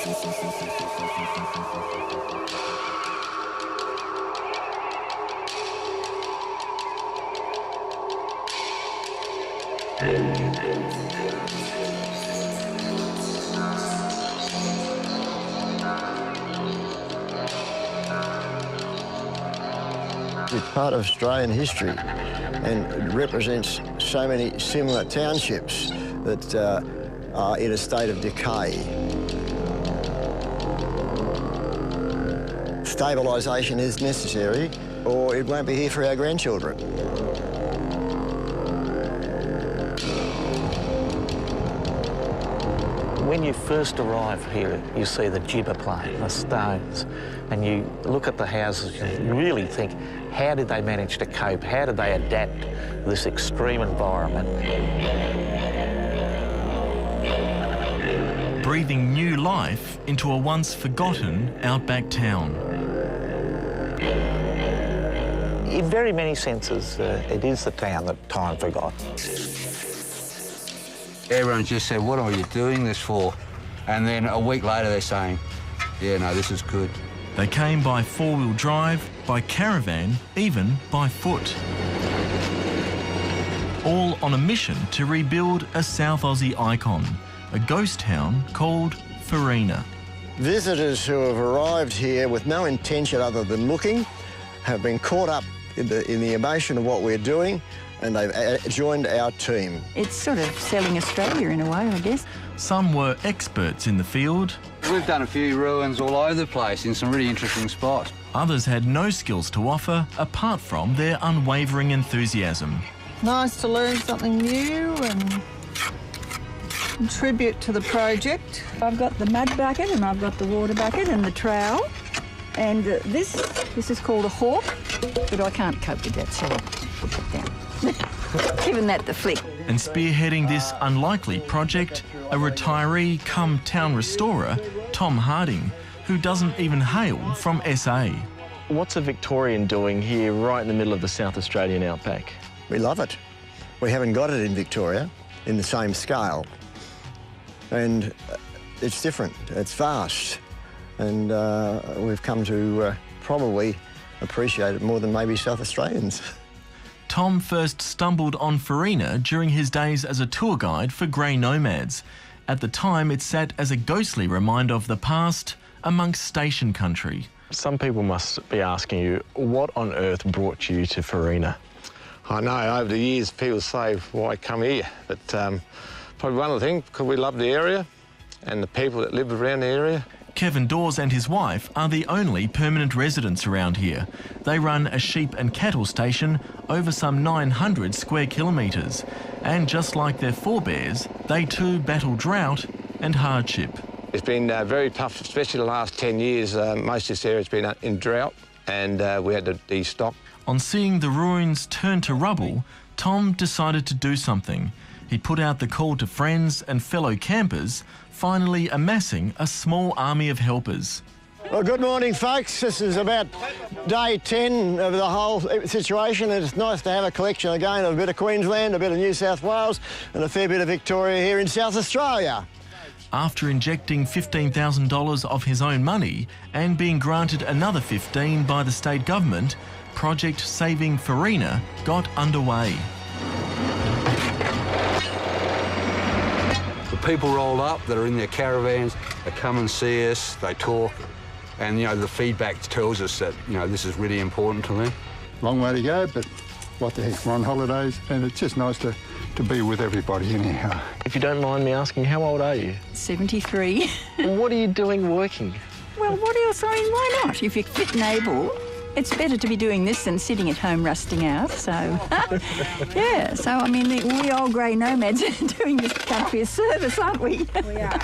It's part of Australian history and it represents so many similar townships that are in a state of decay. Stabilisation is necessary or it won't be here for our grandchildren. When you first arrive here, you see the gibber plane, the stones, and you look at the houses and you really think, how did they manage to cope? How did they adapt to this extreme environment? Breathing new life into a once forgotten outback town. In very many senses, it is the town that time forgot. Everyone just said, what are you doing this for? And then a week later they're saying, yeah, no, this is good. They came by four-wheel drive, by caravan, even by foot. All on a mission to rebuild a South Aussie icon, a ghost town called Farina. Visitors who have arrived here with no intention other than looking have been caught up in the emotion of what we're doing and they've joined our team. It's sort of selling Australia in a way, I guess. Some were experts in the field. We've done a few ruins all over the place in some really interesting spots. Others had no skills to offer apart from their unwavering enthusiasm. Nice to learn something new and contribute to the project. I've got the mud bucket and I've got the water bucket and the trowel. And this is called a hawk, but I can't cope with that, so I'll put it down. Giving that the flick. And spearheading this unlikely project, a retiree come town restorer, Tom Harding, who doesn't even hail from SA. What's a Victorian doing here right in the middle of the South Australian Outback? We love it. We haven't got it in Victoria in the same scale. And it's different, it's vast. And we've come to probably appreciate it more than maybe South Australians. Tom first stumbled on Farina during his days as a tour guide for grey nomads. At the time, it sat as a ghostly reminder of the past amongst station country. Some people must be asking you, what on earth brought you to Farina? I know, over the years, people say, why come here? But probably one of the things, because we love the area and the people that live around the area. Kevin Dawes and his wife are the only permanent residents around here. They run a sheep and cattle station over some 900 square kilometres. And just like their forebears, they too battle drought and hardship. It's been very tough, especially the last 10 years. Most of this area's been in drought and we had to destock. On seeing the ruins turn to rubble, Tom decided to do something. He put out the call to friends and fellow campers, finally amassing a small army of helpers. Well, good morning, folks. This is about day 10 of the whole situation. It's nice to have a collection again of a bit of Queensland, a bit of New South Wales and a fair bit of Victoria here in South Australia. After injecting $15,000 of his own money and being granted another $15,000 by the state government, Project Saving Farina got underway. The people roll up that are in their caravans, they come and see us, they talk, and, you know, the feedback tells us that, you know, this is really important to them. Long way to go, but what the heck, we're on holidays, and it's just nice to be with everybody anyhow. If you don't mind me asking, how old are you? 73. What are you doing working? Well, what else? I mean, why not? If you're fit and able, it's better to be doing this than sitting at home rusting out, so... yeah, so, I mean, we old grey nomads are doing this country a service, aren't we? We are.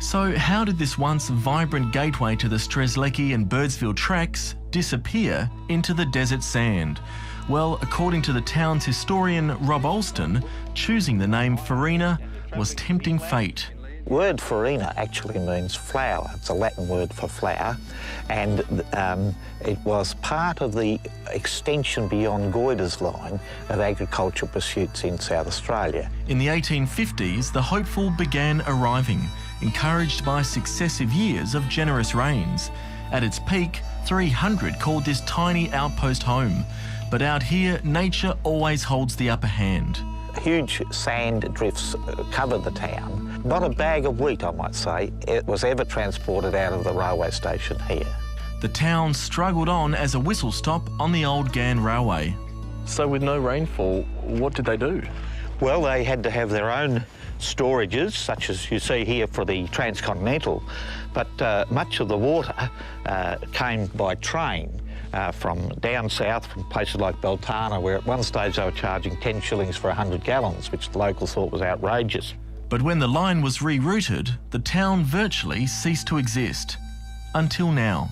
So how did this once vibrant gateway to the Strzelecki and Birdsville tracks disappear into the desert sand? Well, according to the town's historian Rob Alston, choosing the name Farina was tempting fate. Word Farina actually means flower. It's a Latin word for flower, and it was part of the extension beyond Goyder's line of agricultural pursuits in South Australia. In the 1850s, the hopeful began arriving. encouraged by successive years of generous rains. At its peak, 300 called this tiny outpost home. But out here, nature always holds the upper hand. Huge sand drifts covered the town. Not a bag of wheat, I might say, it was ever transported out of the railway station here. The town struggled on as a whistle stop on the old Ghan Railway. So with no rainfall, what did they do? Well, they had to have their own storages, such as you see here for the transcontinental, but much of the water came by train from down south, from places like Beltana, where at one stage they were charging 10 shillings for 100 gallons, which the locals thought was outrageous. But when the line was rerouted, the town virtually ceased to exist. Until now.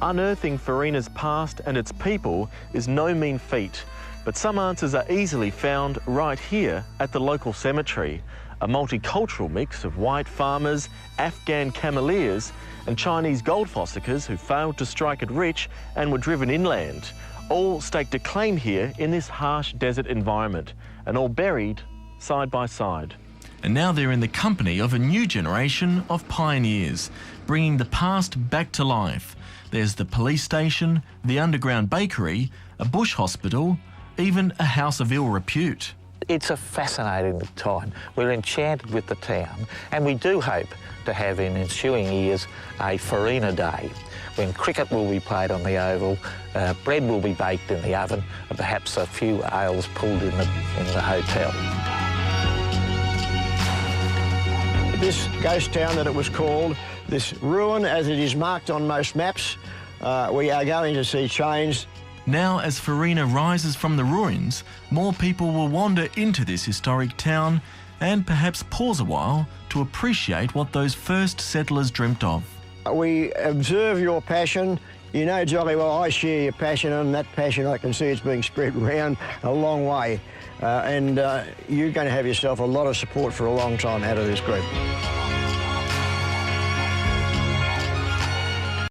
Unearthing Farina's past and its people is no mean feat, but some answers are easily found right here at the local cemetery. A multicultural mix of white farmers, Afghan cameleers and Chinese gold fossickers who failed to strike it rich and were driven inland, all staked a claim here in this harsh desert environment, and all buried side by side. And now they're in the company of a new generation of pioneers, bringing the past back to life. There's the police station, the underground bakery, a bush hospital, even a house of ill repute. It's a fascinating time. We're enchanted with the town, and we do hope to have in ensuing years a Farina Day, when cricket will be played on the oval, bread will be baked in the oven, and perhaps a few ales pulled in the hotel. This ghost town that it was called, this ruin as it is marked on most maps, we are going to see change. Now, as Farina rises from the ruins, more people will wander into this historic town and perhaps pause a while to appreciate what those first settlers dreamt of. We observe your passion. You know jolly well I share your passion, and that passion I can see it's being spread around a long way. And you're going to have yourself a lot of support for a long time out of this group.